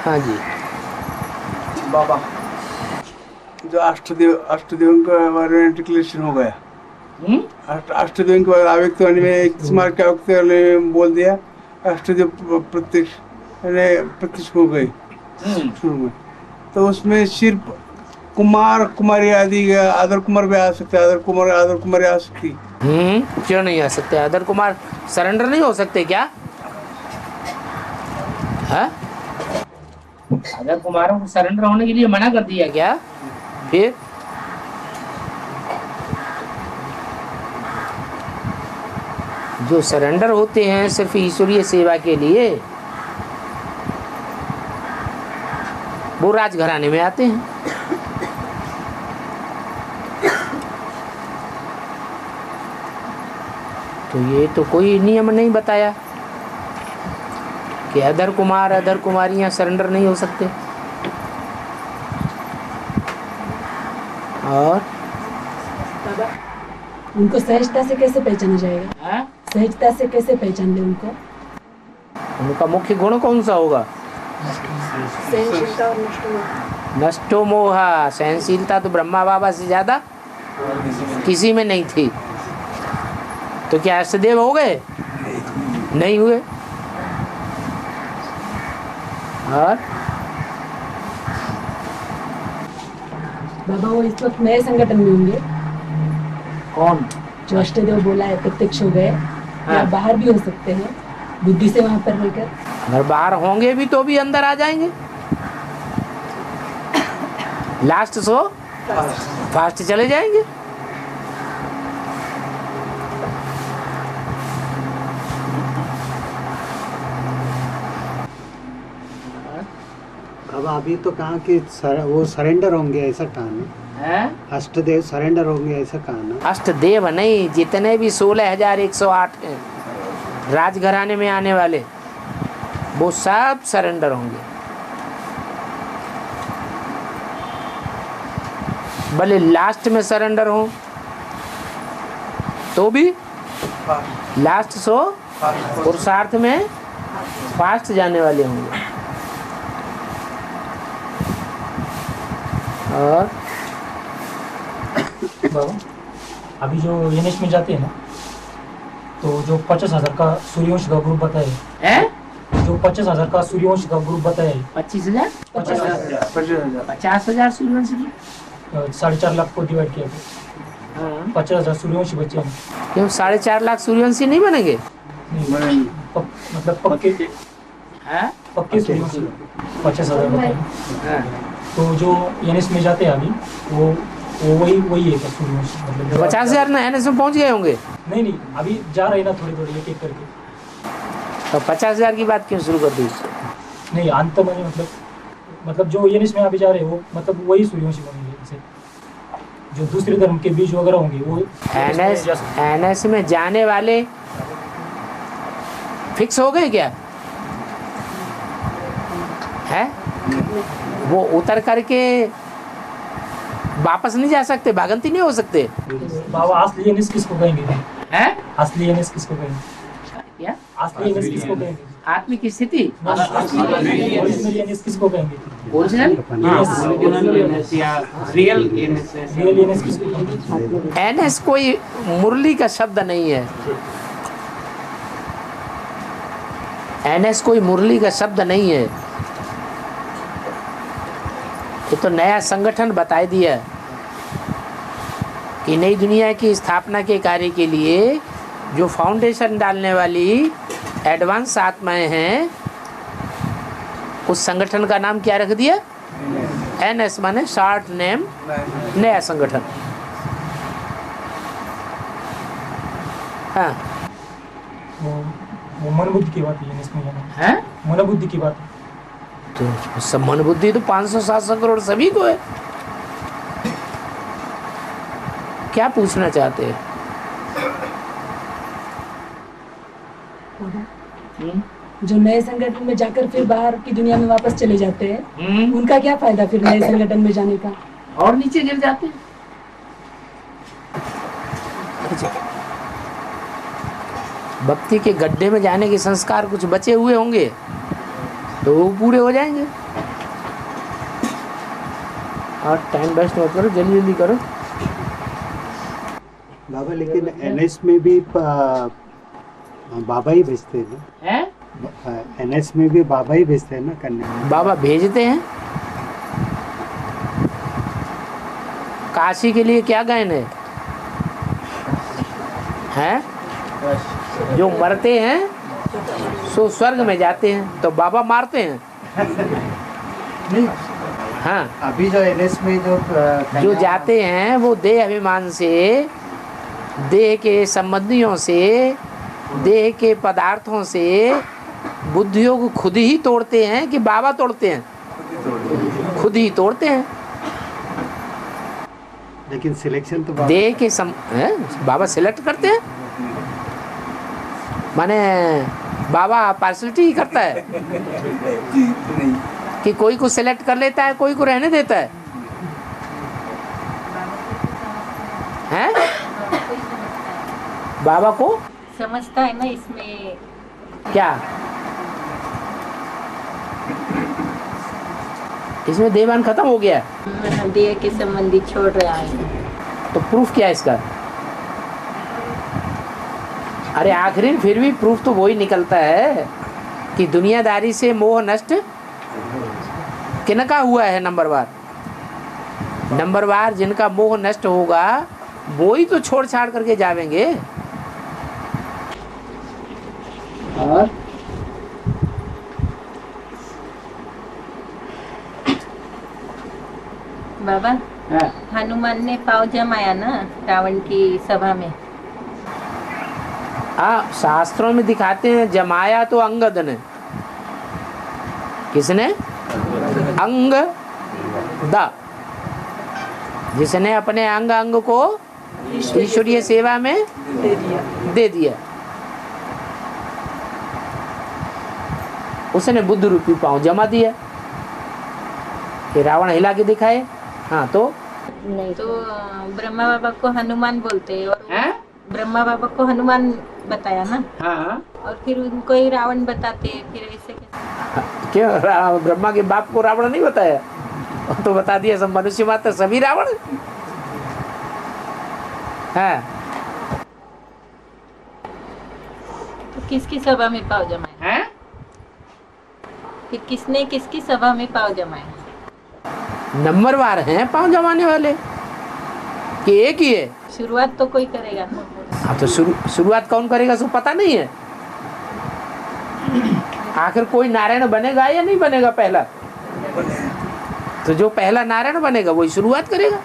हाँ जी बाबा जो अष्टदेव का बारे में डिक्लेरेशन हो गया। अष्टदेव के बारे में आवेग में एक स्मारक का वक्त बोल दिया। अष्टदेव प्रत्यक्ष हो गए शुरू में। तो उसमें सिर्फ कुमार कुमारी आदि आदर कुमार भी आ सकते, आदर कुमारी आ सकती। क्यों नहीं आ सकते? आदर कुमार सरेंडर नहीं हो सकते क्या? है आदर कुमारों को सरेंडर होने के लिए मना कर दिया क्या? फिर जो सरेंडर होते हैं सिर्फ ईश्वरीय सेवा के लिए, वो राजघराने में आते हैं। तो ये तो कोई नियम नहीं बताया कि अदर कुमार अदर कुमारियां सरेंडर नहीं हो सकते। और बाबा उनको सहजता से कैसे पहचाना जाएगा? सहजता से कैसे पहचान ले उनको? उनका मुख्य गुण कौन सा होगा? सहनशीलता और नष्टोमोह। नष्टोमोहा। सहनशीलता तो ब्रह्मा बाबा से ज्यादा किसी में नहीं थी। तो क्या अष्टदेव हो गए? नहीं हुए। और बाबा वो इस वक्त नए संगठन में होंगे। कौन? जो अष्टदेव बोला है प्रत्यक्ष हो गए। या बाहर भी हो सकते हैं बुद्धि से वहां पर रहकर। अगर बाहर होंगे भी तो भी अंदर आ जाएंगे। लास्ट सो फास्ट चले जाएंगे। अब अभी तो कहा कि वो सरेंडर होंगे, ऐसा कहा ना? अष्टदेव सरेंडर होंगे ऐसा कहा ना? अष्टदेव नहीं, जितने भी 16,108 हैं राजघराने में आने वाले, वो सब सरेंडर होंगे। भले लास्ट में सरेंडर हो तो भी लास्ट सो पुरुषार्थ में फास्ट जाने वाले होंगे। और बाबा अभी जो एनएस में जाते हैं ना, तो जो 50,000 का सूर्यवंश का ग्रुप बताया, जो 50,000 का सूर्यवंश का ग्रुप बताया, 25,000 50,000 सूर्यवंशी की 4.5 लाख को डिवाइड किया, 50,000 सूर्यवंशी बच्चे हैं। क्यों 4.5 लाख सूर्यवंशी नहीं बनेंगे? मतलब पक्के सूर्यवंशी 50,000 बताए। तो जो एनएस में जाते हैं अभी वो वही है सूर्यवंशी। मतलब 50,000 ना एनएस में पहुंच गए होंगे। नहीं अभी जा रहे ना थोड़ी थोड़ी एक करके। तो 50,000 की बात क्यों शुरू कर दी? नहीं अंत में मतलब जो एनएस में अभी जा रहे हैं वो मतलब वही सूर्यवंशी बनेंगे। जैसे जो दूसरे धर्म के बीज वगैरह होंगे वो एनएस में जाने वाले फिक्स हो गए क्या है? वो उतर करके वापस नहीं जा सकते, भागंती नहीं हो सकते। बाबा असली एनएस किसको कहेंगे? हैं? असली एनएस किसको कहेंगे? क्या असली एनएस किसको कहेंगे? आत्मिक स्थिति ओरिजिनल एनएस किसको कहेंगे? ओरिजिनल रियल एनएस किसको कहेंगे? एनएस कोई मुरली का शब्द नहीं है। एनएस कोई मुरली का शब्द नहीं है। ये तो नया संगठन बता दिया कि नई दुनिया की स्थापना के कार्य के लिए जो फाउंडेशन डालने वाली एडवांस आत्माएं हैं, उस संगठन का नाम क्या रख दिया? एनएस माने शॉर्ट नेम, नया संगठन। हाँ वो मन बुद्धि की बात है इसमें है। मन बुद्धि की बात है। तो सब मन बुद्धि तो 500-700 करोड़ सभी को है। क्या पूछना चाहते हैं? जो नए संगठन में जाकर फिर बाहर की दुनिया में वापस चले जाते हैं, उनका क्या फायदा फिर नए संगठन में जाने का? और नीचे गिर जाते हैं। भक्ति के गड्ढे में जाने के संस्कार कुछ बचे हुए होंगे। तो वो पूरे हो जाएंगे। और टाइम वेस्ट मत करो, जल्दी जल्दी करो। बाबा लेकिन एनएस में भी बाबा ही भेजते हैं ना? एनएस में भी बाबा ही भेजते हैं ना करने? बाबा भेजते हैं। काशी के लिए क्या गहन है? जो मरते हैं सो स्वर्ग में जाते हैं, तो बाबा मारते हैं। नहीं, हाँ, अभी जो एनएस में जो जाते हैं वो देह अभिमान से, देह के संबंधियों से, देह के पदार्थों से बुद्धियों को खुद ही तोड़ते हैं कि बाबा तोड़ते हैं? खुद ही तोड़ते हैं। लेकिन सिलेक्शन तो देह के बाबा सिलेक्ट करते हैं। माने बाबा पार्सलिटी ही करता है कि कोई को सिलेक्ट कर लेता है, कोई को रहने देता है। हैं? बाबा को समझता है ना इसमें क्या? इसमें देवान खत्म हो गया, देह के संबंधी छोड़ रहा है। तो प्रूफ क्या है इसका? अरे आखिर फिर भी प्रूफ तो वही निकलता है कि दुनियादारी से मोह नष्ट किनका हुआ है। नंबर वार जिनका मोह नष्ट होगा वो ही तो छोड़ छाड़ करके जावेंगे। और बाबा, हनुमान ने पाव जमाया ना रावण की सभा में। हाँ, शास्त्रों में दिखाते हैं जमाया तो अंगद ने। किसने? अंग द, जिसने अपने अंग अंग को ईश्वरीय सेवा में दे दिया, उसने बुद्ध रूपी पांव जमा दिया कि रावण हिला के दिखाए। हाँ, तो नहीं तो ब्रह्मा बाबा को हनुमान बोलते हैं, और ब्रह्मा बाबा को हनुमान बताया ना। हाँ, और फिर उनको ही रावण बताते हैं, फिर ऐसे कैसे? क्यों ब्रह्मा के बाप को रावण नहीं बताया? तो बता दिया सब मनुष्य मात्र सभी रावण है। तो किसकी सभा में पाव जमाया? फिर किसने किसकी सभा में पाव जमाया? नंबरवार हैं पांव जमाने वाले कि एक ही है? शुरुआत तो कोई करेगा ना। हाँ, तो शुरुआत कौन करेगा सो पता नहीं है। आखिर कोई नारायण बनेगा या नहीं बनेगा पहला? तो जो पहला नारायण बनेगा वही शुरुआत करेगा।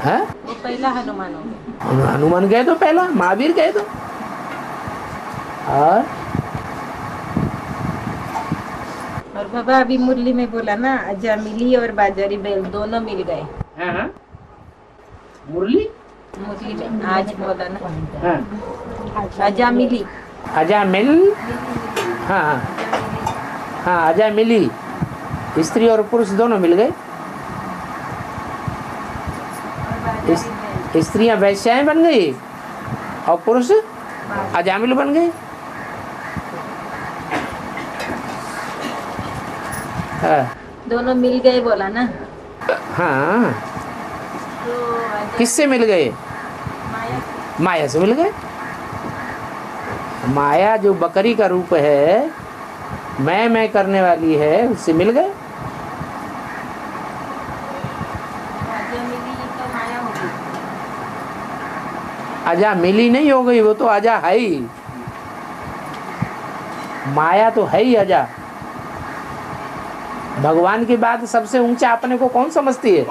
है? वो पहला हनुमान हो गया। हनुमान गए तो पहला, महावीर गए तो। और बाबा अभी मुरली में बोला ना, अजामिली और बाजारी बैल दोनों मिल गए। मुरली में आज बोला ना, अजामिली अजामिल। हाँ हाँ, अजामिली, स्त्री और पुरुष दोनों मिल गए। स्त्रियां वैश्याएं बन गई और पुरुष अजामिल बन गए। दोनों मिल गए बोला ना। हाँ, किससे मिल गए? माया से मिल गए। माया जो बकरी का रूप है, मैं करने वाली है, उससे मिल गए। अजा मिली नहीं हो गई, वो तो अजा है ही। माया तो है ही अजा। भगवान के बाद सबसे ऊंचा अपने को कौन समझती है?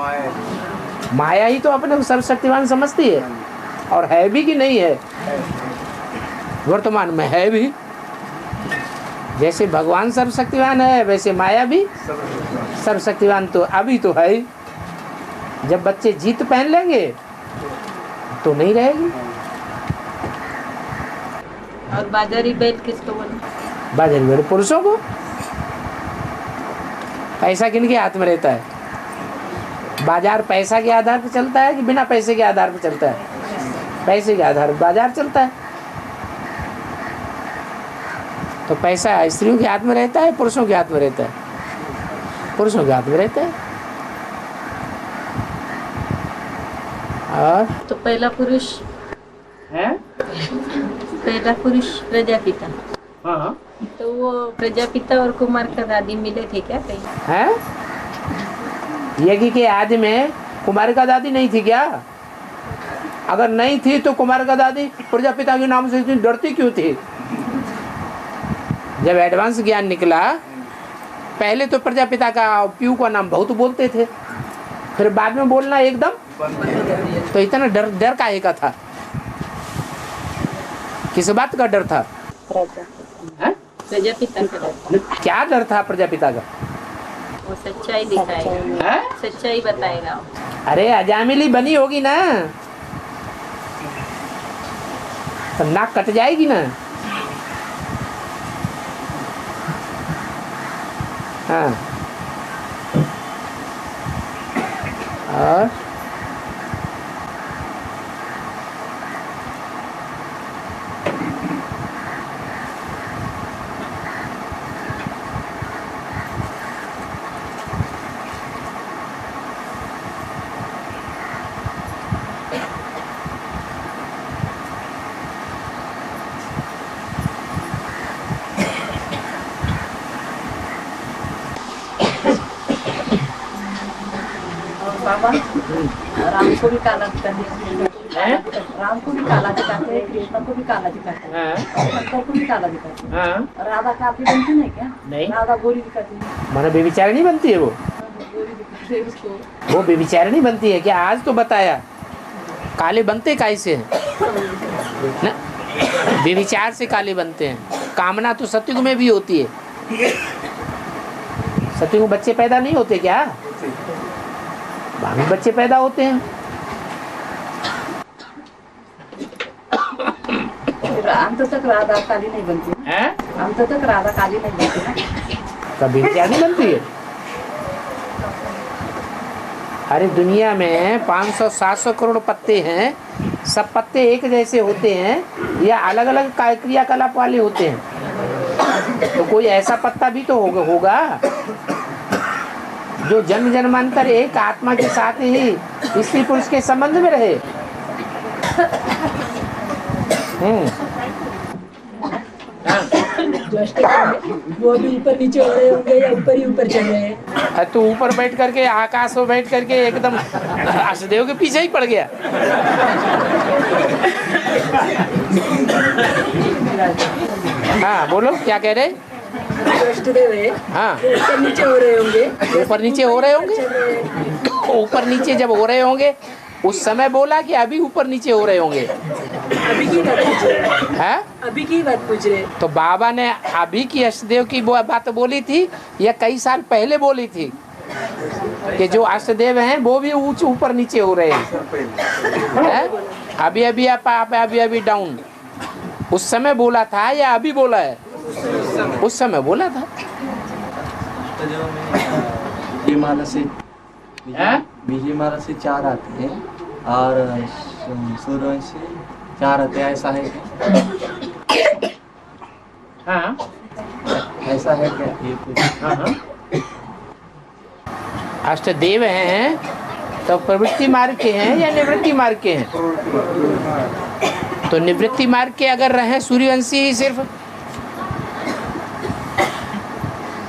माया ही तो अपने को सर्वशक्तिवान समझती है। और है भी कि नहीं है? वर्तमान में है भी। जैसे भगवान सर्वशक्तिवान है वैसे माया भी सर्वशक्तिवान तो अभी तो है ही। जब बच्चे जीत पहन लेंगे तो नहीं रहेगी। और बाजारी बैल किसको बोलते? बाजारी बैल पुरुषों को। पैसा किनके हाथ में रहता है? बाजार पैसा के आधार पर चलता है कि बिना पैसे के आधार पर चलता है? पैसे के आधार पर बाजार चलता है। तो पैसा स्त्रियों के हाथ में रहता है, पुरुषों के हाथ में रहता है? पुरुषों के हाथ में रहता है। और तो पहला पुरुष है प्रजापिता। हाँ, तो वो प्रजापिता और कुमार का दादी मिले थे क्या कहीं? है यज्ञ के आदि में कुमार का दादी नहीं थी क्या? अगर नहीं थी तो कुमार का दादी प्रजापिता के नाम से इतनी डरती क्यों थी? जब एडवांस ज्ञान निकला, पहले तो प्रजापिता का प्यू का नाम बहुत बोलते थे, फिर बाद में बोलना एकदम, तो इतना डर काहे का था? किस बात का डर था? हैं? प्रजापिता का डर। क्या डर था प्रजापिता का? वो सच्चाई दिखाएगा, हैं? सच्चाई बताएगा। अरे अजामिली बनी होगी ना, तो नाक कट जाएगी ना। हाँ, और बाबा राम को भी काला दिखाते हैं, राम को भी काला दिखाते हैं, कृष्ण को भी काला दिखाते हैं, शंकर को भी काला दिखाते हैं। राधा काफी बनती नहीं क्या? नहीं। राधा गोरी दिखाती है। मानो बेविचारिणी बनती है वो? गोरी दिखाते हैं उसको। वो बेविचारिणी बनती है क्या? आज तो बताया काले बनते कैसे हैं ना? बेविचार से काले बनते हैं। कामना तो सतयुग में भी होती है। सतयुग में बच्चे पैदा नहीं होते क्या? भाभी बच्चे पैदा होते हैं। अंत तक राधा काली नहीं बनती हैं? अंत तक राधा काली नहीं बनती ना। कभी क्या नहीं बनती है? अरे दुनिया में 500-700 करोड़ पत्ते हैं, सब पत्ते एक जैसे होते हैं या अलग अलग क्रियाकलाप वाले होते हैं? तो कोई ऐसा पत्ता भी तो होगा जो जन्म जन्मांतर एक आत्मा के साथ ही स्त्री पुरुष के संबंध में रहे। वो भी ऊपर नीचे हो रहे होंगे या ऊपर ही ऊपर चल रहे हैं? तो ऊपर बैठ करके, आकाश में बैठ करके एकदम अष्टदेव के पीछे ही पड़ गया। हाँ बोलो, क्या कह रहे? अष्टदेव है, हाँ, ऊपर नीचे हो रहे होंगे। ऊपर नीचे हो रहे होंगे। ऊपर नीचे जब हो रहे होंगे उस समय बोला कि अभी ऊपर नीचे हो रहे होंगे? अभी की बात पूछ रहे हैं। अभी की बात पूछ रहे हैं। तो बाबा ने अभी की अष्टदेव की बात बोली थी या कई साल पहले बोली थी कि जो अष्टदेव हैं वो भी ऊपर नीचे हो रहे हैं? अभी अभी आप अभी अभी डाउन, उस समय बोला था या अभी बोला है? उस समय बोला था। विजय माला से 4 आते हैं और सूर्यवंश से 4 आते हैं, ऐसा है क्या? हाँ, ऐसा है क्या? ये कुछ हाँ। अष्टदेव हैं तो प्रवृत्ति मार्ग के हैं या निवृत्ति मार्ग के हैं? तो निवृत्ति मार्ग के अगर रहे सूर्यवंशी ही सिर्फ,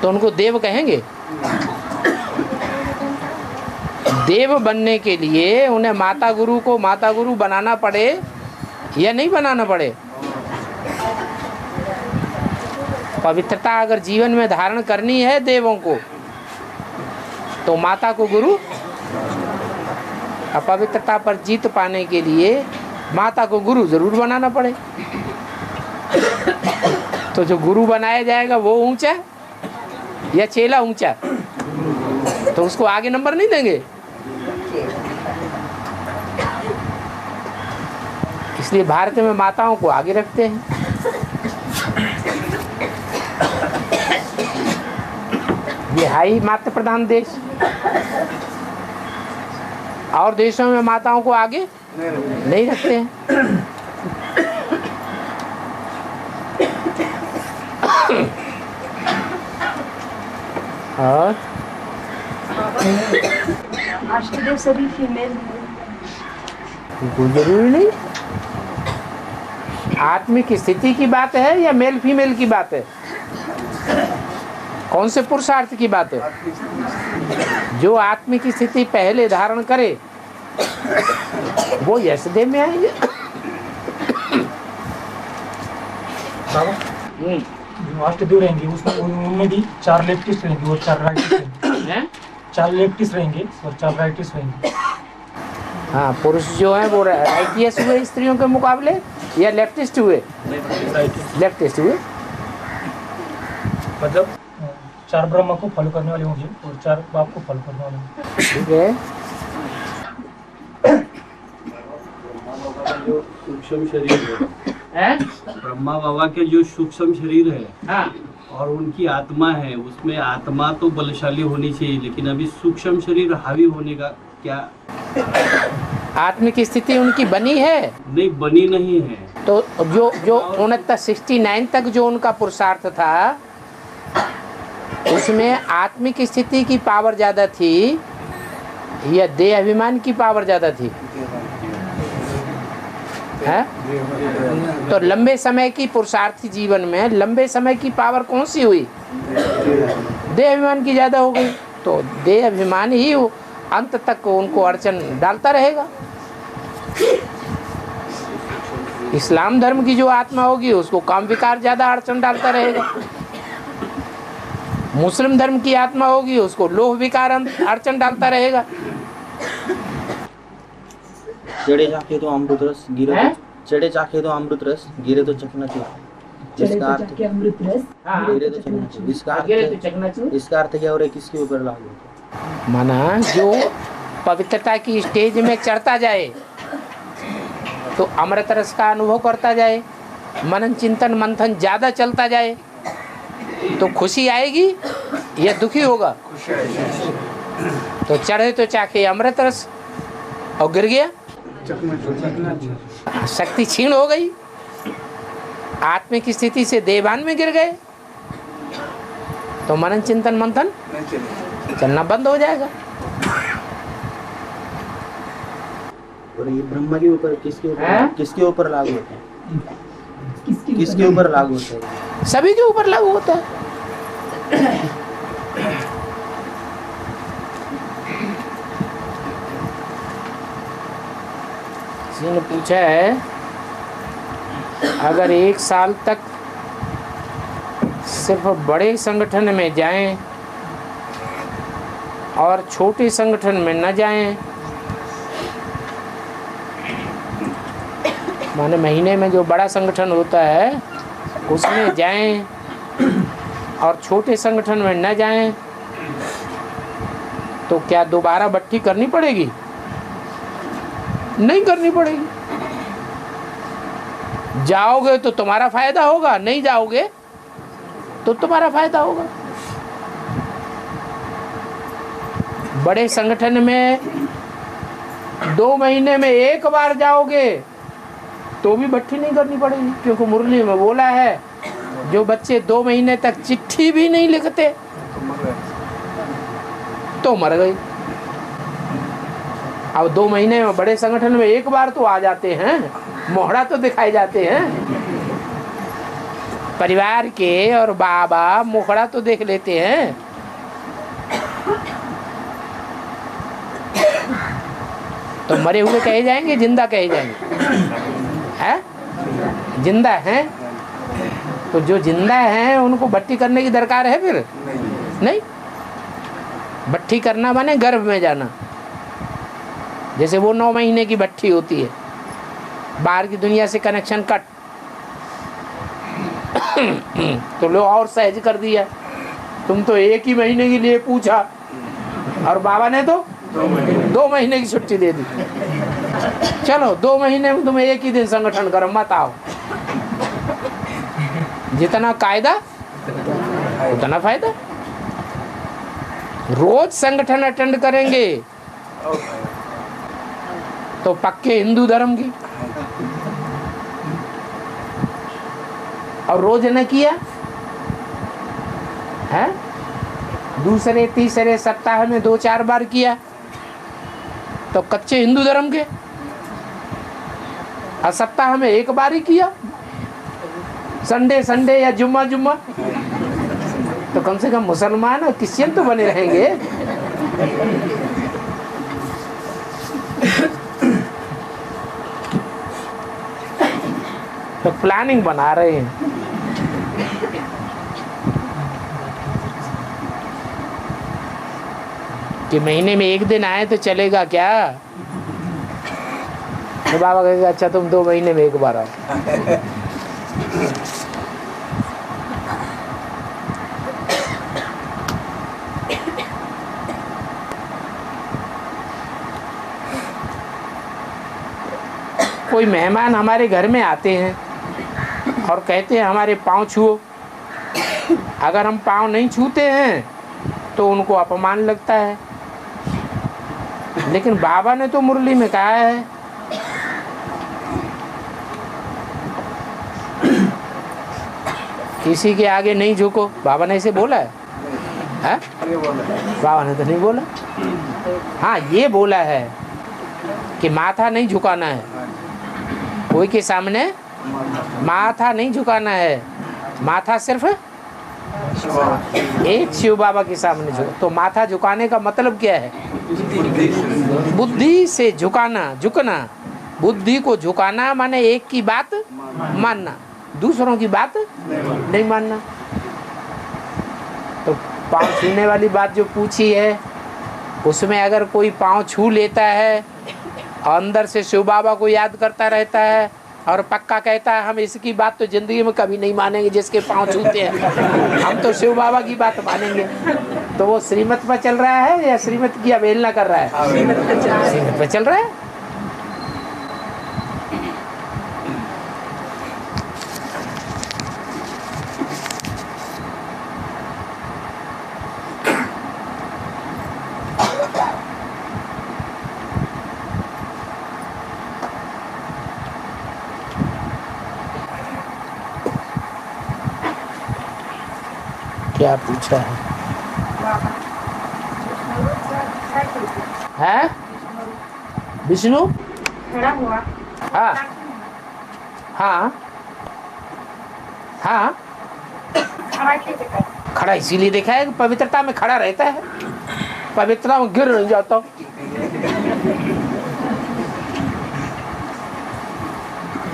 तो उनको देव कहेंगे? देव बनने के लिए उन्हें माता गुरु को माता गुरु बनाना पड़े या नहीं बनाना पड़े? पवित्रता अगर जीवन में धारण करनी है देवों को, तो माता को गुरु, अपवित्रता पर जीत पाने के लिए माता को गुरु जरूर बनाना पड़े। तो जो गुरु बनाया जाएगा वो ऊंचा या चेला ऊंचा? तो उसको आगे नंबर नहीं देंगे। इसलिए भारत में माताओं को आगे रखते हैं। ये हाई मातृ प्रधान देश, और देशों में माताओं को आगे नहीं रखते हैं। और अष्टदेव सभी फीमेल कोई जरूरी नहीं। आत्मिक स्थिति की बात है या मेल फीमेल की बात है? कौन से पुरुषार्थ की बात है? जो आत्मिक स्थिति पहले धारण करे वो यशदेव में आएंगे। जो अष्टदेव रहेंगे उसमें उनमें भी 4 लेफ्टिस्ट रहेंगे और 4 राइटिस्ट रहेंगे। 4 लेफ्टिस्ट रहेंगे और 4 राइटिस्ट रहेंगे। हाँ, पुरुष जो है वो राइटियस हुए स्त्रियों के मुकाबले या लेफ्टिस्ट हुए? लेफ्टिस्ट हुए। मतलब 4 ब्रह्मा को फॉलो करने वाले होंगे और 4 बाप को फॉलो करने वाले होंगे। ठीक है। जो सूक्ष्म शरीर है, ब्रह्मा बाबा के जो सूक्ष्म शरीर है, हाँ, और उनकी आत्मा है, उसमें आत्मा तो बलशाली होनी चाहिए, लेकिन अभी सूक्ष्म शरीर हावी होने का क्या? आत्मिक स्थिति उनकी बनी है? नहीं, बनी नहीं है। तो जो 69 तक जो उनका पुरुषार्थ था उसमें आत्मिक स्थिति की पावर ज्यादा थी या देह अभिमान की पावर ज्यादा थी? है? तो लंबे समय की पुरुषार्थी जीवन में लंबे समय की पावर कौन सी हुई? देह अभिमान की ज्यादा हो गई। तो देह अभिमान ही अंत तक उनको अड़चन डालता रहेगा। इस्लाम धर्म की जो आत्मा होगी उसको काम विकार ज्यादा अड़चन डालता रहेगा। मुस्लिम धर्म की आत्मा होगी उसको लोह विकार अड़चन डालता रहेगा। चढ़े जाके तो अमृत रस गिरे तो चढ़े जाके तो अमृत रस गिरे तो चकनाचूर। इसका अर्थ गिरे तो चकनाचूर। इसका अर्थ क्या हो रहा है? किसके ऊपर लागू होता है? माना जो पवित्रता की स्टेज में चढ़ता जाए तो अमृत रस का अनुभव करता जाए, मनन चिंतन मंथन ज्यादा चलता जाए तो खुशी आएगी या दुखी होगा? तो चढ़े तो चाके अमृत रस और गिर गया, शक्ति क्षीण हो गई, आत्मिक स्थिति से देवान में गिर गए तो मनन चिंतन मंथन चलना बंद हो जाएगा। और ये ब्रह्मा के ऊपर किसके ऊपर लागू होता है? किसके ऊपर लागू होता है? सभी के ऊपर लागू होता है। किसी ने पूछा है अगर 1 साल तक सिर्फ बड़े संगठन में जाएं और छोटे संगठन में न जाएं, माने महीने में जो बड़ा संगठन होता है उसमें जाएं और छोटे संगठन में न जाएं, तो क्या दोबारा भट्टी करनी पड़ेगी? नहीं करनी पड़ेगी। जाओगे तो तुम्हारा फायदा होगा, नहीं जाओगे तो तुम्हारा फायदा होगा। बड़े संगठन में 2 महीने में 1 बार जाओगे तो भी भट्टी नहीं करनी पड़ेगी, क्योंकि मुरली में बोला है जो बच्चे 2 महीने तक चिट्ठी भी नहीं लिखते तो मर गई। अब 2 महीने में बड़े संगठन में 1 बार तो आ जाते हैं, मोहरा तो दिखाए जाते हैं, परिवार के और बाबा मोहरा तो देख लेते हैं। तो मरे हुए कहे जाएंगे, जिंदा कहे जाएंगे? है जिंदा हैं तो जो जिंदा हैं उनको भट्टी करने की दरकार है? फिर नहीं। भट्टी करना माने गर्भ में जाना। जैसे वो 9 महीने की भट्टी होती है, बाहर की दुनिया से कनेक्शन कट तो लो और सहज कर दिया। तुम तो 1 ही महीने के लिए पूछा और बाबा ने तो 2 महीने की छुट्टी दे दी। चलो 2 महीने में तुम 1 ही दिन संगठन करो, मत आओ। जितना कायदा उतना फायदा। रोज संगठन अटेंड करेंगे तो पक्के हिंदू धर्म की, और रोज न किया है दूसरे तीसरे सप्ताह में 2-4 बार किया तो कच्चे हिंदू धर्म के, और सप्ताह में 1 बार ही किया, संडे संडे या जुम्मा जुम्मा, तो कम से कम मुसलमान और क्रिश्चियन तो बने रहेंगे। तो प्लानिंग बना रहे हैं कि महीने में 1 दिन आए तो चलेगा क्या? तो बाबा कहेगा अच्छा तुम 2 महीने में 1 बार आओ। कोई मेहमान हमारे घर में आते हैं और कहते हैं हमारे पाँव छुओ, अगर हम पाँव नहीं छूते हैं तो उनको अपमान लगता है। लेकिन बाबा ने तो मुरली में कहा है किसी के आगे नहीं झुको। बाबा ने ऐसे बोला है? बाबा ने तो नहीं बोला। हाँ ये बोला है कि माथा नहीं झुकाना है, कोई के सामने माथा नहीं झुकाना है, माथा सिर्फ एक शिव बाबा के सामने झुका। तो माथा झुकाने का मतलब क्या है? बुद्धि से झुकाना, झुकना। बुद्धि को झुकाना माने एक की बात मानना, दूसरों की बात नहीं मानना। तो पाँव छूने वाली बात जो पूछी है उसमें अगर कोई पाँव छू लेता है और अंदर से शिव बाबा को याद करता रहता है और पक्का कहता है हम इसकी बात तो जिंदगी में कभी नहीं मानेंगे जिसके पाँव छूते हैं, हम तो शिव बाबा की बात मानेंगे, तो वो श्रीमत पर चल रहा है या श्रीमत की अवहेलना कर रहा है? श्रीमत पर चल रहा है। क्या पूछा है? विष्णु खड़ा हुआ। हाँ हाँ हाँ, खड़ा इसीलिए देखा है कि पवित्रता में खड़ा रहता है, पवित्रता में गिर नहीं जाता।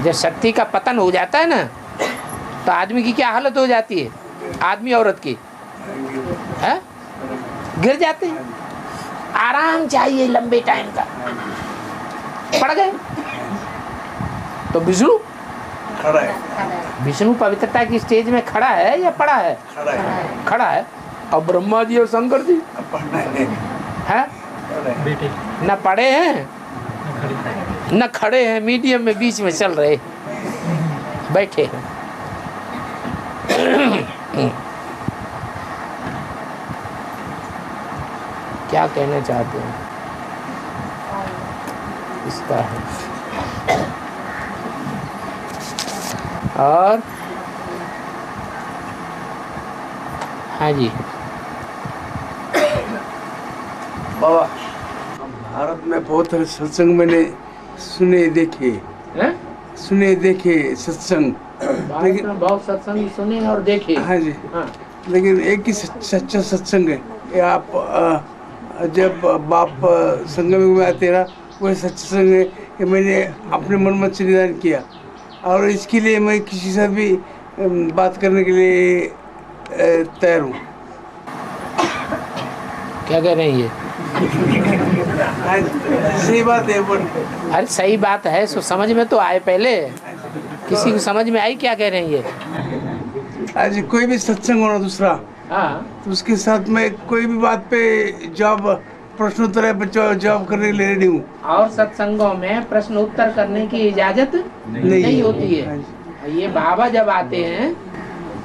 जब शक्ति का पतन हो जाता है ना तो आदमी की क्या हालत हो जाती है? आदमी औरत की है? गिर जाते हैं। आराम चाहिए लंबे टाइम का, पड़ गए। तो विष्णु खड़ा है। विष्णु पवित्रता की स्टेज में खड़ा है या पड़ा है? खड़ा है। और ब्रह्मा जी और शंकर जी हैं न पड़े हैं न खड़े हैं, मीडियम में बीच में चल रहे, बैठे हैं। क्या कहना चाहते हैं इसका है? और हाँ जी बाबा, भारत में बहुत सारे सत्संग मैंने सुने देखे हैं? सुने देखे सत्संग, लेकिन बहुत सत्संग सुने और देखे। हाँ जी हाँ। लेकिन एक ही सच्चा सत्संग है कि आप जब बाप संगम में आते ना, वह सत्संग है कि मैंने अपने मन में निदान किया और इसके लिए मैं किसी से भी बात करने के लिए तैयार हूँ। क्या कह रहे हैं ये? सही बात है। अरे सही बात है, सो समझ में तो आए। पहले किसी को समझ में आई क्या कह रहे हैं ये? आज कोई भी सत्संग होना दूसरा, हाँ, तो उसके साथ में कोई भी बात पे जवाब, प्रश्न उत्तर जवाब करने के लिए रेडी हूँ। और सत्संगों में प्रश्न उत्तर करने की इजाजत नहीं होती है। ये बाबा जब आते हैं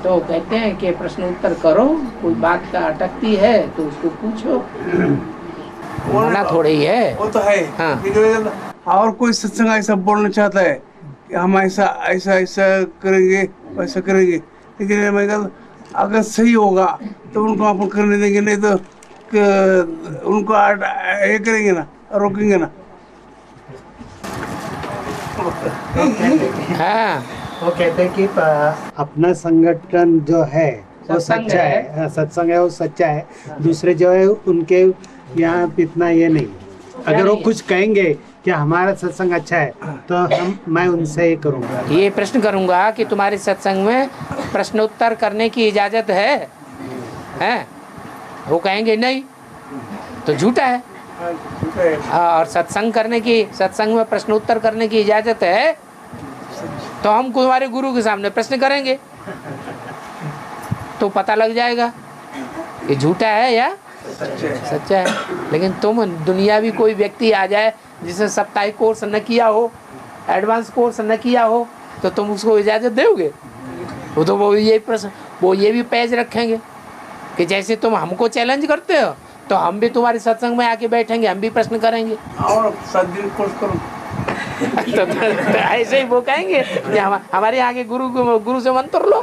तो कहते हैं कि प्रश्न उत्तर करो, कोई बात का अटकती है तो उसको पूछो, बोलना थोड़ा ही है। वो तो है। हाँ। और कोई सत्संग ऐसा बोलना चाहता है कि हम ऐसा ऐसा ऐसा करेंगे, वैसा करेंगे, लेकिन मैं कल अगर सही होगा तो उनको अपन करने देंगे, नहीं तो उनको ये करेंगे ना, रोकेंगे ना। हाँ वो कहते हैं कि अपना संगठन जो है वो सच्चा है, सत्संग है वो सच्चा है, दूसरे जो है उनके यहाँ इतना ये नहीं। अगर वो कुछ कहेंगे कि हमारा सत्संग अच्छा है तो मैं उनसे ये करूँगा, ये प्रश्न करूंगा कि तुम्हारे सत्संग में प्रश्नोत्तर करने की इजाजत है? वो कहेंगे नहीं तो झूठा है। और सत्संग में प्रश्नोत्तर करने की इजाजत है तो हम तुम्हारे गुरु के सामने प्रश्न करेंगे तो पता लग जाएगा कि झूठा है या सच्चा है। लेकिन तुम दुनियावी कोई व्यक्ति आ जाए जिसने साप्ताहिक कोर्स न किया हो, एडवांस कोर्स न किया हो, तो तुम उसको इजाज़त दोगे? वो ये भी पेज रखेंगे कि जैसे तुम हमको चैलेंज करते हो तो हम भी तुम्हारे सत्संग में आके बैठेंगे, हम भी प्रश्न करेंगे। और 7 दिन कोर्स करो तो ऐसे ही वो कहेंगे कि हमारे यहाँ के गुरु से मंत्र लो।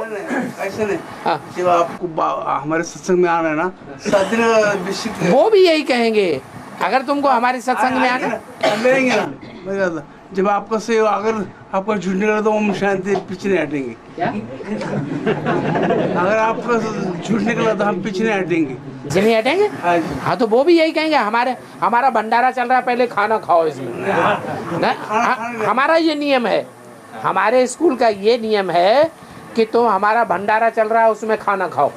ऐसे नहीं। हाँ। जब आपको हमारे सत्संग में आना है ना 7 दिन, वो भी यही कहेंगे अगर तुमको हमारे सत्संग में आना लेंगे ना। जब आपका से अगर आपका झूठ निकला तो हम शांति पीछे नहीं हटेंगे। अगर आपका झूठ निकला तो हम पीछे नहीं हटेंगे। पीछे नहीं हटेंगे? हाँ तो वो भी यही कहेंगे हमारा भंडारा चल रहा है, पहले खाना खाओ इसमें। हमारा ये नियम है, हमारे स्कूल का ये नियम है कि तो हमारा भंडारा चल रहा है उसमें खाना खाओ।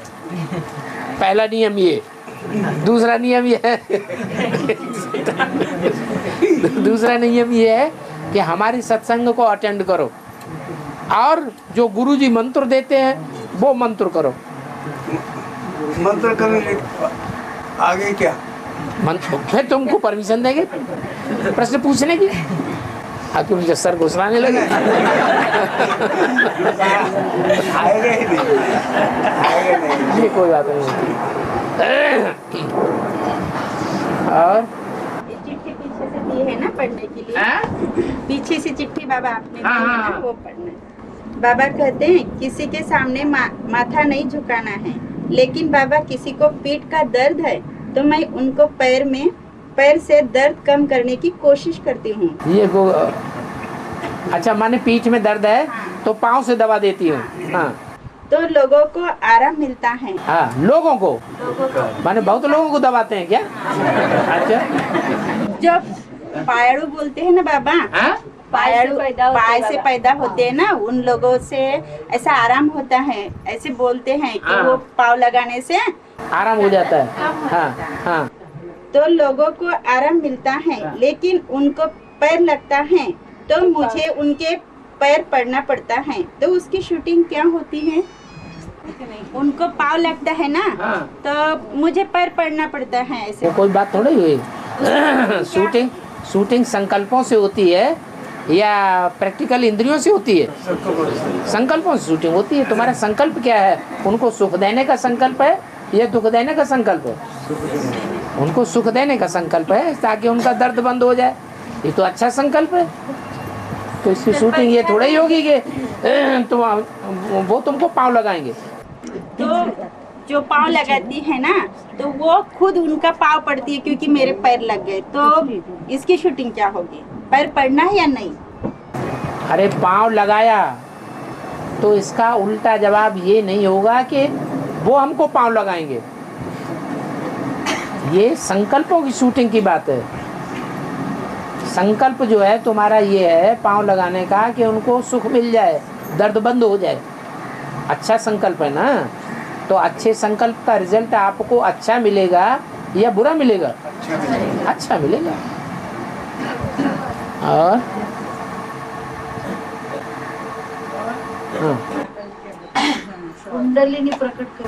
पहला नियम ये। दूसरा नियम ये है कि हमारी सत्संग को अटेंड करो और जो गुरुजी मंत्र देते हैं वो मंत्र करो। मंत्र करने आगे क्या मंत्र फिर तुमको परमिशन देंगे प्रश्न पूछने की। अब तुम जो सर घुसराने लगे ये कोई बात नहीं। और चिट्ठी पीछे से दी है ना पढ़ने के लिए, पीछे से चिट्ठी बाबा आपने दी है ना, वो पढ़ना है। बाबा कहते हैं किसी के सामने माथा नहीं झुकाना है, लेकिन बाबा किसी को पीठ का दर्द है तो मैं उनको पैर से दर्द कम करने की कोशिश करती हूँ। ये अच्छा माने पीठ में दर्द है तो पाँव से दबा देती हूँ। हाँ तो लोगों को आराम मिलता है। हाँ लोगों को माने बहुत लोगों को दबाते हैं क्या? अच्छा जो पायड़ू बोलते हैं ना बाबा, पायड़ू पाय से पैदा होते हैं ना, उन लोगों से ऐसा आराम होता है, ऐसे बोलते हैं कि वो पाँव लगाने से आराम हो जाता है। हाँ हाँ तो लोगों को आराम मिलता है, लेकिन उनको पैर लगता है तो मुझे उनके पैर पड़ना पड़ता है, तो उसकी शूटिंग क्या होती है? उनको पाँव लगता है ना तो मुझे पैर पड़ना पड़ता है। ऐसे कोई बात थोड़ी हुई। शूटिंग संकल्पों से होती है या प्रैक्टिकल इंद्रियों से होती है? संकल्पों से शूटिंग होती है। तुम्हारा संकल्प क्या है? उनको सुख देने का संकल्प है या दुख देने का संकल्प है? उनको सुख देने का संकल्प है ताकि उनका दर्द बंद हो जाए। ये तो अच्छा संकल्प है। तो इसकी शूटिंग ये थोड़ा ही होगी कि वो तुमको पाँव लगाएंगे। तो जो पाँव लगाती है ना तो वो खुद उनका पाँव पड़ती है क्योंकि मेरे पैर लग गए, तो इसकी शूटिंग क्या होगी? पैर पड़ना है या नहीं? अरे पाँव लगाया तो इसका उल्टा जवाब ये नहीं होगा कि वो हमको पाँव लगाएंगे। ये संकल्पों की शूटिंग की बात है। संकल्प जो है तुम्हारा ये है पाँव लगाने का कि उनको सुख मिल जाए, दर्द बंद हो जाए। अच्छा संकल्प है ना, तो अच्छे संकल्प का रिजल्ट आपको अच्छा मिलेगा या बुरा मिलेगा? अच्छा मिलेगा। और कुंडलिनी प्रकट कर,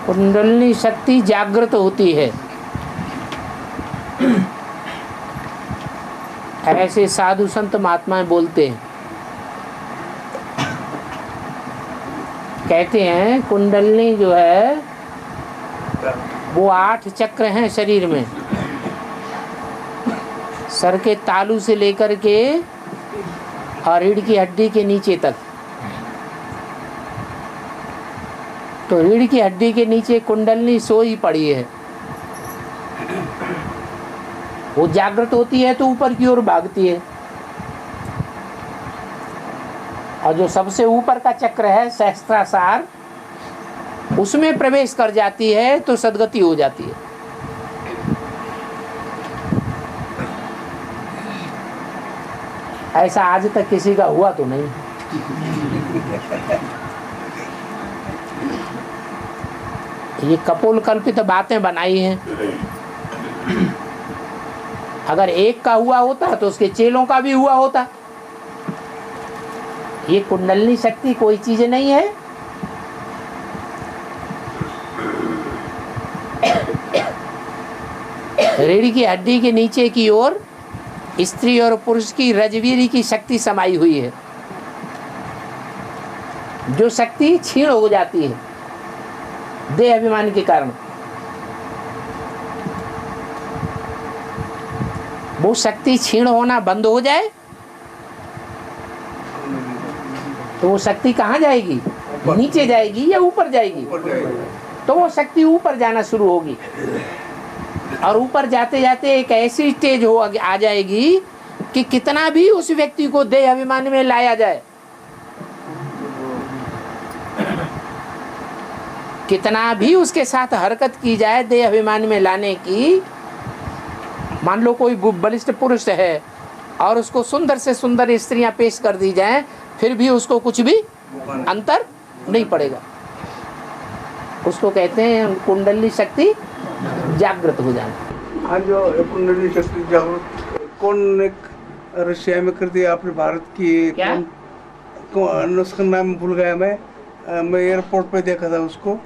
कुंडलिनी शक्ति जागृत होती है। ऐसे साधु संत महात्माएं बोलते हैं, कहते हैं कुंडलिनी जो है वो 8 चक्र हैं शरीर में, सर के तालू से लेकर के और रीढ़ की हड्डी के नीचे तक तो रीढ़ की हड्डी के नीचे कुंडलनी सोई पड़ी है, वो जागृत होती है तो ऊपर की ओर भागती है, और जो सबसे ऊपर का चक्र है सहस्त्रासार, उसमें प्रवेश कर जाती है तो सद्गति हो जाती है। ऐसा आज तक किसी का हुआ तो नहीं। ये कपोल कल्पित बातें बनाई हैं। अगर एक का हुआ होता तो उसके चेलों का भी हुआ होता। ये कुंडलनी शक्ति कोई चीज नहीं है। रीढ़ की हड्डी के नीचे की ओर स्त्री और पुरुष की रजवीरी की शक्ति समाई हुई है, जो शक्ति क्षीण हो जाती है देह अभिमान के कारण। वो शक्ति क्षीण होना बंद हो जाए तो वो शक्ति कहाँ जाएगी? नीचे जाएगी या ऊपर जाएगी? तो वो शक्ति ऊपर जाना शुरू होगी, और ऊपर जाते जाते एक ऐसी स्टेज हो आ जाएगी कि कितना भी उस व्यक्ति को देह अभिमान में लाया जाए, कितना भी उसके साथ हरकत की जाए देह अभिमान में लाने की। मान लो कोई बलिष्ठ पुरुष है और उसको सुंदर से सुंदर स्त्रियां पेश कर दी जाएं, फिर भी उसको कुछ भी अंतर नहीं पड़ेगा। उसको कहते हैं कुंडली शक्ति जागृत हो जाना। हाँ, जो कुंडली शक्ति जागृत कौन एक रशिया में कर दिया आपने, भारत की क्या? कौन उसका नाम भूल गया मैं एयरपोर्ट पे देखा था उसको।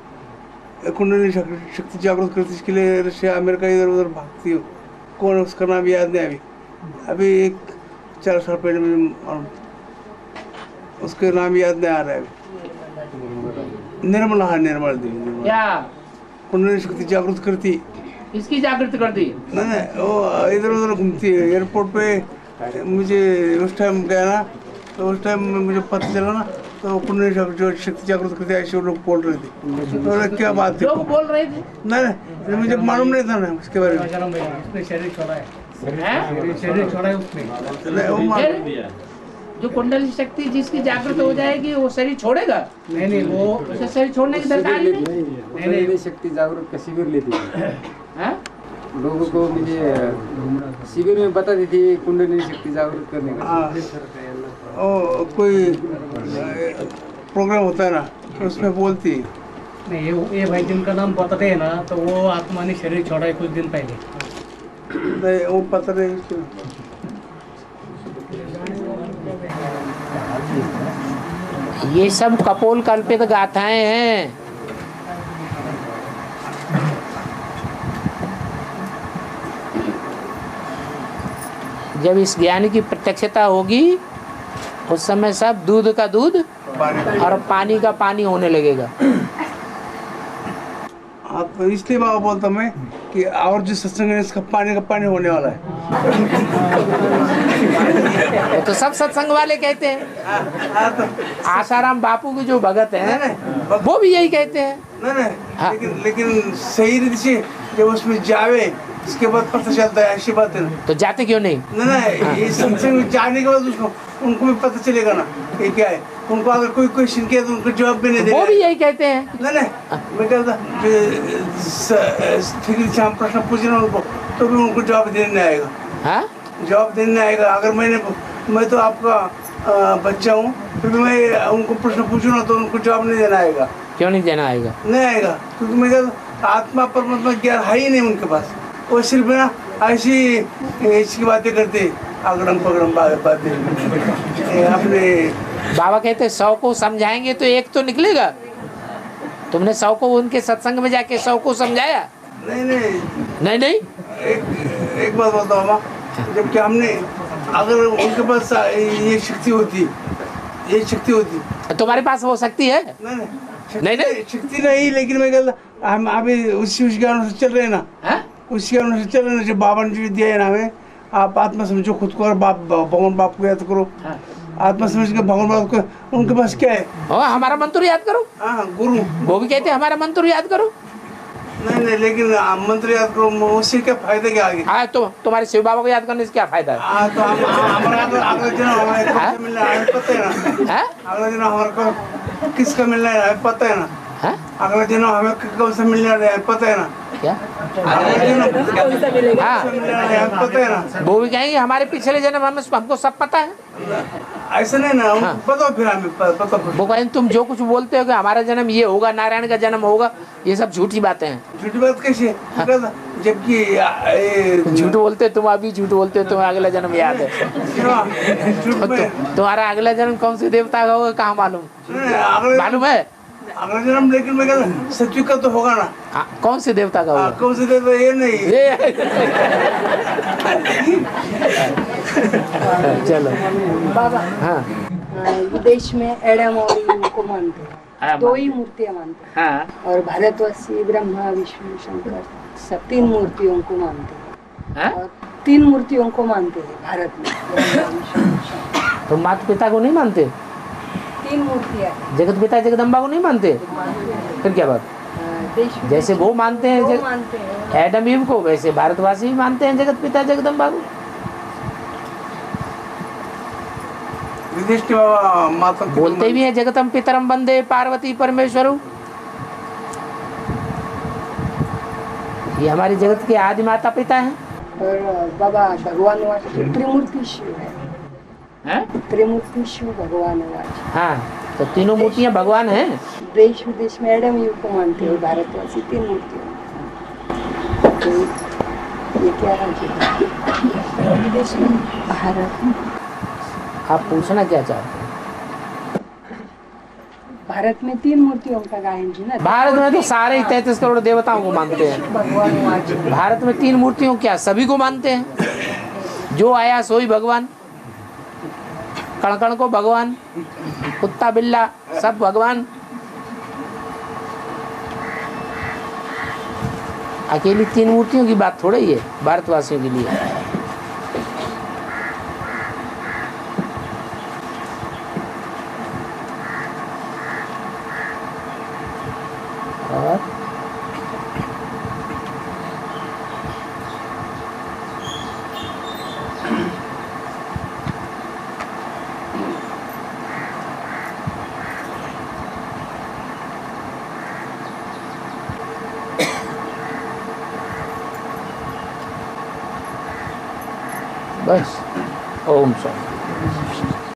कुंडली शक्ति जागृत करती इसके लिए रशिया अमेरिका इधर उधर भागती हो। कौन उसका नाम याद नहीं अभी 4 साल पहले मुझे उसके नाम याद नहीं आ रहा है अभी। निर्मला, हाँ निर्मला देवी। क्या कुंडली शक्ति जागृत करती? इसकी जागृत कर दी? नहीं, वो इधर उधर घूमती है एयरपोर्ट पे। मुझे उस टाइम गया ना, तो उस टाइम मुझे पता चला ना, तो कुंडली शक्ति जागृत करती ऐसे लोग बोल रहे थे। तो क्या बात है, लोग बोल रहे थे? नहीं मुझे मालूम नहीं था ना उसके बारे में। शरीर छोड़ा है उसने। जो कुंडली शक्ति जिसकी जागृत हो जाएगी वो शरीर छोड़ेगा? नहीं, वो उसे शरीर छोड़ने की दरकार ही नहीं। कुंडली शक्ति जागरूक का शिविर लेती है। लोगों को मुझे शिविर में बताती थी कुंडली शक्ति जागरूक करने का। कोई प्रोग्राम होता है ना, उसमें बोलती नहीं, ये भाई जिनका नाम बताते हैं ना, तो वो आत्मा ने शरीर छोड़ा है कुछ दिन पहले। नहीं, वो पता नहीं। ये सब कपोल कल्पित गाथाएं हैं। जब इस ज्ञान की प्रत्यक्षता होगी उस समय सब दूध का दूध और पानी का पानी होने लगेगा। तो इसलिए बाबा बोलता मैं कि और जो सत्संग है इसका पानी का पानी होने वाला है। तो सब सत्संग वाले कहते हैं। आसाराम बापू के जो भगत हैं वो भी यही कहते हैं। नहीं, लेकिन सही रीति से जब उसमें जावे इसके बाद पता चलता है, ऐसी बात है ना। तो जाते क्यों नहीं? नहीं, ये सत्संग में जाने के बाद उसको उनको भी पता चलेगा ना ये क्या है। उनको अगर कोई क्वेश्चन किया तो उनको जवाब भी नहीं देगा। वो भी यही कहते हैं। नहीं, मैं कहता ठीक से हम प्रश्न पूछ रहे हैं उनको, तो भी उनको जवाब देने नहीं आएगा। हाँ, जवाब देने आएगा। अगर मैं तो आपका बच्चा हूँ, फिर भी मैं उनको प्रश्न पूछूँ ना तो उनको जवाब नहीं देना आएगा। क्यों नहीं देना आएगा? नहीं आएगा, क्योंकि मैं कहता आत्मा परमात्मा ज्ञान है ही नहीं उनके पास। वो सिर्फ ना ऐसी बातें करते, अगड़म पगड़म बातें अपने। बाबा कहते 100 को समझाएंगे तो एक तो निकलेगा। तुमने 100 को उनके सत्संग में जाके 100 को समझाया? नहीं। एक बात बताओ माँ, जबकि हमने अगर उनके पास ये शक्ति होती तुम्हारे पास वो शक्ति है? नहीं शक्ति नहीं, लेकिन मैं कहता हम अभी उसी के अनुसार चल रहे हैं ना। उसी के अनुसार चल रहे हैं जो बाबा ने जो दिया है ना हमें। आप आत्मा समझो खुद को और भगवान बाप को याद करो। आत्मा समझ के भगवान बात को उनके पास क्या है? हमारा मंत्र याद करो। हाँ गुरु वो भी कहते हैं हमारा मंत्र याद करो। नहीं नहीं, लेकिन मंत्र याद करो, उससे क्या फायदा क्या आगे? हाँ तो तुम्हारे शिव बाबा को याद करने से क्या फायदा है? हाँ तो हमारा अगला जन्म हमें कौन सा मिलना है पता है ना? अगला जन्म हमारे को किसका मिलना है पता है ना? अगला जन्म हमें कौन सा मिलना है पता है ना? क्या अगला जन्म कौन सा मिलना है पता है ना? वो भी कहेंगे हमारे पिछले जन्म हमको सब पता है। ऐसा नहीं ना, पता फिर हमें पता। वो कहेंगे तुम जो कुछ बोलते हो कि हमारा जन्म ये होगा, नारायण का जन्म होगा, ये सब झूठी बातें हैं। झूठी बात कैसे? जबकि झूठ बोलते हो तुम, अभी झूठ बोलते हो तुम्हें अगला जन्म याद है। तुम्हारा अगला जन्म कौन से देवता का होगा कहाँ मालूम? मालूम है अगला जन्म, लेकिन मैं कहता सच्ची का तो होगा ना। कौन से देवता का होगा? कौन से देवता? ये नहीं चलो बाबा हाँ विदेश में एडम और ईव को मानते हैं, हाँ, दो ही मूर्तियाँ मानते हैं। हाँ और भारतवासी ब्रह्मा विष्णु शंकर सब तीन मूर्तियों को मानते हैं। हाँ? और तीन मूर्तियों को मानते हैं भारत में, ब्रह्मा विष्णु शंकर। तो माता पिता को नहीं मानते? तीन मूर्तियाँ जगत पिता जगदम्बा को नहीं मानते? फिर क्या बात? देश जैसे वो मानते हैं मानते हैं एडम ईव को, वैसे भारतवासी भी मानते हैं जगत पिता जगदम्बा को। विदेश के बाबा माता बोलते भी हैं जगतम पितरम वंदे पार्वती परमेश्वरु। ये हमारे जगत के आदि माता पिता हैं। और बाबा भगवान वाच त्रिमूर्ति शिव है, त्रिमूर्ति शिव भगवान वाच। हाँ तो तीनों मूर्तियाँ भगवान हैं। देश विदेश में एडम ईव को मानते हैं, भारतवासी तीन मूर्तियों। तो ये क्या है विदेश में? भारत आप पूछना क्या चाहते हैं? भारत में तीन मूर्तियों का गायन जी ना। भारत में तो सारे 33 करोड़ देवताओं को मानते हैं। भगवान वाच भारत में तीन मूर्तियों क्या सभी को मानते हैं। जो आया सोई भगवान, कण कण को भगवान, कुत्ता बिल्ला सब भगवान। अकेली तीन मूर्तियों की बात थोड़ा ही है भारतवासियों के लिए। और बस ओम शांति।